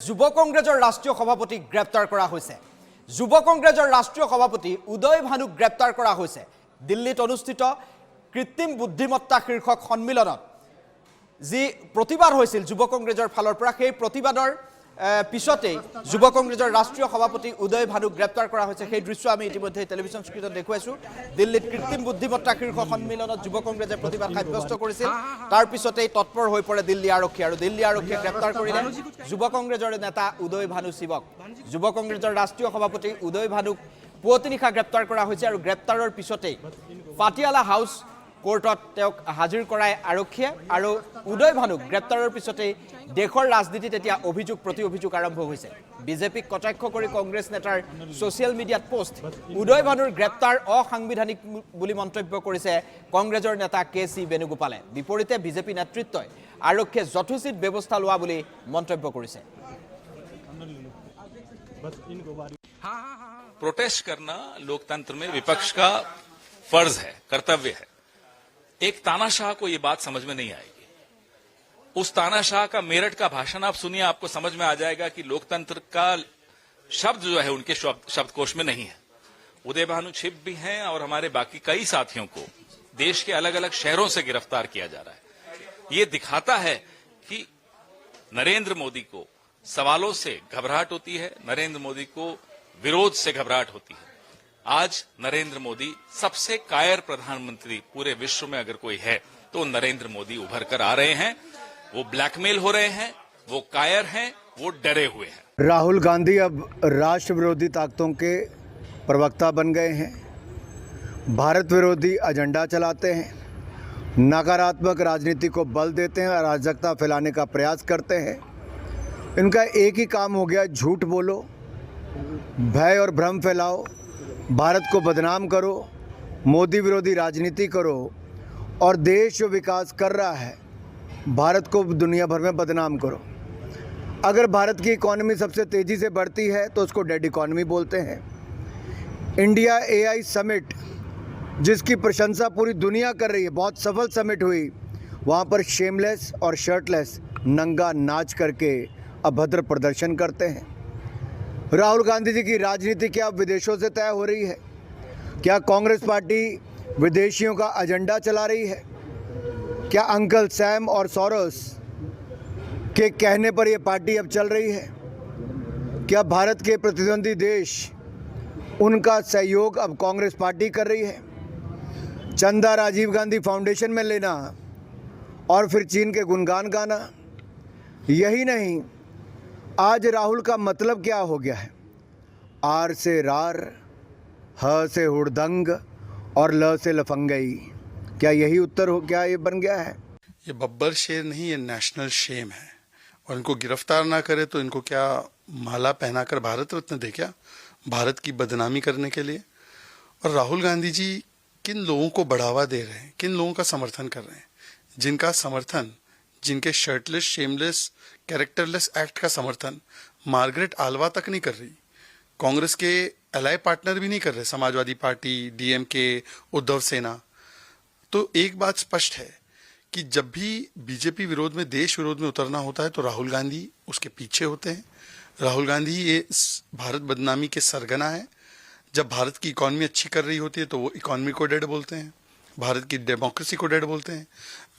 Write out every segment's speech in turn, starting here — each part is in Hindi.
যুৱ কংগ্ৰেছৰ ৰাষ্ট্ৰীয় সভাপতিক গ্ৰেপ্তাৰ কৰা হৈছে। যুৱ কংগ্ৰেছৰ ৰাষ্ট্ৰীয় সভাপতি উদয় ভানুক গ্ৰেপ্তাৰ কৰা হৈছে। দিল্লীত অনুষ্ঠিত কৃত্ৰিম বুদ্ধিমত্তা শীৰ্ষক সন্মিলনত যি প্ৰতিবাদ হৈছিল যুৱ কংগ্ৰেছৰ ফালৰ পৰা, সেই প্ৰতিবাদৰ পিছতেই যুৱ কংগ্ৰেছৰ ৰাষ্ট্ৰীয় সভাপতি উদয় ভানুক গ্ৰেপ্তাৰ কৰা হৈছে। সেই দৃশ্য আমি ইতিমধ্যে টেলিভিছন স্ক্ৰীণত দেখুৱাইছোঁ। দিল্লীত কৃত্ৰিম বুদ্ধিমত্তা শীৰ্ষক সন্মিলনত যুৱ কংগ্ৰেছে প্ৰতিবাদ সাব্যস্ত কৰিছিল। তাৰ পিছতেই তৎপৰ হৈ পৰে দিল্লী আৰক্ষী, আৰু দিল্লী আৰক্ষীয়ে গ্ৰেপ্তাৰ কৰিলে যুৱ কংগ্ৰেছৰ নেতা উদয় ভানু শিৱক। যুৱ কংগ্ৰেছৰ ৰাষ্ট্ৰীয় সভাপতি উদয় ভানুক পুৱতি নিশা গ্ৰেপ্তাৰ কৰা হৈছে, আৰু গ্ৰেপ্তাৰৰ পিছতেই পাটিয়ালা হাউচ কোৰ্টত তেওঁক হাজিৰ কৰায় আৰক্ষীয়ে। আৰু উদয় ভানুক গ্ৰেপ্তাৰৰ পিছতেই দেশৰ ৰাজনীতিত এতিয়া অভিযোগ প্ৰতি অভিযোগ আৰম্ভ হৈছে। বিজেপিক কটাক্ষ কৰি কংগ্ৰেছ নেতাৰ ছ'চিয়েল মিডিয়াত পোষ্ট, উদয় ভানুৰ গ্ৰেপ্তাৰ অসাংবিধানিক বুলি মন্তব্য কৰিছে কংগ্ৰেছৰ নেতা কে.চি. বেণুগোপালে। বিপৰীতে বিজেপি নেতৃত্বই আৰক্ষীয়ে যথোচিত ব্যৱস্থা লোৱা বুলি মন্তব্য কৰিছে। प्रोटेस्ट करना लोकतंत्र में विपक्ष का फर्ज है, कर्तव्य है। एक तानाशाह को ये बात समझ में नहीं आएगी। उस तानाशाह का मेरठ का भाषण आप सुनिए, आपको समझ में आ जाएगा कि लोकतंत्र का शब्द जो है उनके शब्दकोश में नहीं है। उदय भानु छिप भी हैं और हमारे बाकी कई साथियों को देश के अलग अलग शहरों से गिरफ्तार किया जा रहा है। ये दिखाता है कि नरेंद्र मोदी को सवालों से घबराहट होती है, नरेंद्र मोदी को विरोध से घबराहट होती है। आज नरेंद्र मोदी सबसे कायर प्रधानमंत्री पूरे विश्व में अगर कोई है तो नरेंद्र मोदी उभर कर आ रहे हैं। वो ब्लैकमेल हो रहे हैं, वो कायर हैं, वो डरे हुए हैं। राहुल गांधी अब राष्ट्र विरोधी ताकतों के प्रवक्ता बन गए हैं, भारत विरोधी एजेंडा चलाते हैं, नकारात्मक राजनीति को बल देते हैं, अराजकता फैलाने का प्रयास करते हैं। इनका एक ही काम हो गया, झूठ बोलो, भय और भ्रम फैलाओ, भारत को बदनाम करो, मोदी विरोधी राजनीति करो, और देश जो विकास कर रहा है भारत को दुनिया भर में बदनाम करो। अगर भारत की इकॉनमी सबसे तेज़ी से बढ़ती है तो उसको डेड इकॉनमी बोलते हैं। इंडिया एआई समिट, जिसकी प्रशंसा पूरी दुनिया कर रही है, बहुत सफल समिट हुई, वहाँ पर शेमलेस और शर्टलेस नंगा नाच करके अभद्र प्रदर्शन करते हैं। राहुल गांधी जी की राजनीति क्या विदेशों से तय हो रही है? क्या कांग्रेस पार्टी विदेशियों का एजेंडा चला रही है? क्या अंकल सैम और सोरोस के कहने पर यह पार्टी अब चल रही है? क्या भारत के प्रतिद्वंदी देश उनका सहयोग अब कांग्रेस पार्टी कर रही है? चंदा राजीव गांधी फाउंडेशन में लेना और फिर चीन के गुणगान गाना। यही नहीं, आज राहुल का मतलब क्या हो गया है? आर से रार, ह से हुड़दंग और ल से लफंगई। क्या यही उत्तर हो, क्या ये बन गया है? ये बब्बर शेर नहीं, ये नेशनल शेम है। और इनको गिरफ्तार ना करे तो इनको क्या माला पहनाकर भारत रत्न दे क्या, भारत की बदनामी करने के लिए? और राहुल गांधी जी किन लोगों को बढ़ावा दे रहे हैं, किन लोगों का समर्थन कर रहे हैं? जिनका समर्थन, जिनके शर्टलेस, शेमलेस, कैरेक्टरलेस एक्ट का समर्थन मार्गरेट आल्वा तक नहीं कर रही, कांग्रेस के एलाई पार्टनर भी नहीं कर रहे, समाजवादी पार्टी, डीएमके, उद्धव सेना। तो एक बात स्पष्ट है कि जब भी बीजेपी विरोध में, देश विरोध में उतरना होता है तो राहुल गांधी उसके पीछे होते हैं। राहुल गांधी ये भारत बदनामी के सरगना है। जब भारत की इकॉनमी अच्छी कर रही होती है तो वो इकॉनमी को डेड बोलते हैं, भारत की डेमोक्रेसी को डेड बोलते हैं,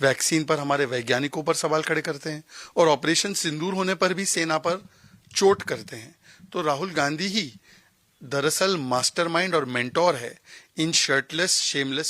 वैक्सीन पर हमारे वैज्ञानिकों पर सवाल खड़े करते हैं, और ऑपरेशन सिंदूर होने पर भी सेना पर चोट करते हैं। तो राहुल गांधी ही दरअसल मास्टरमाइंड और मेंटोर है इन शर्टलेस, शेमलेस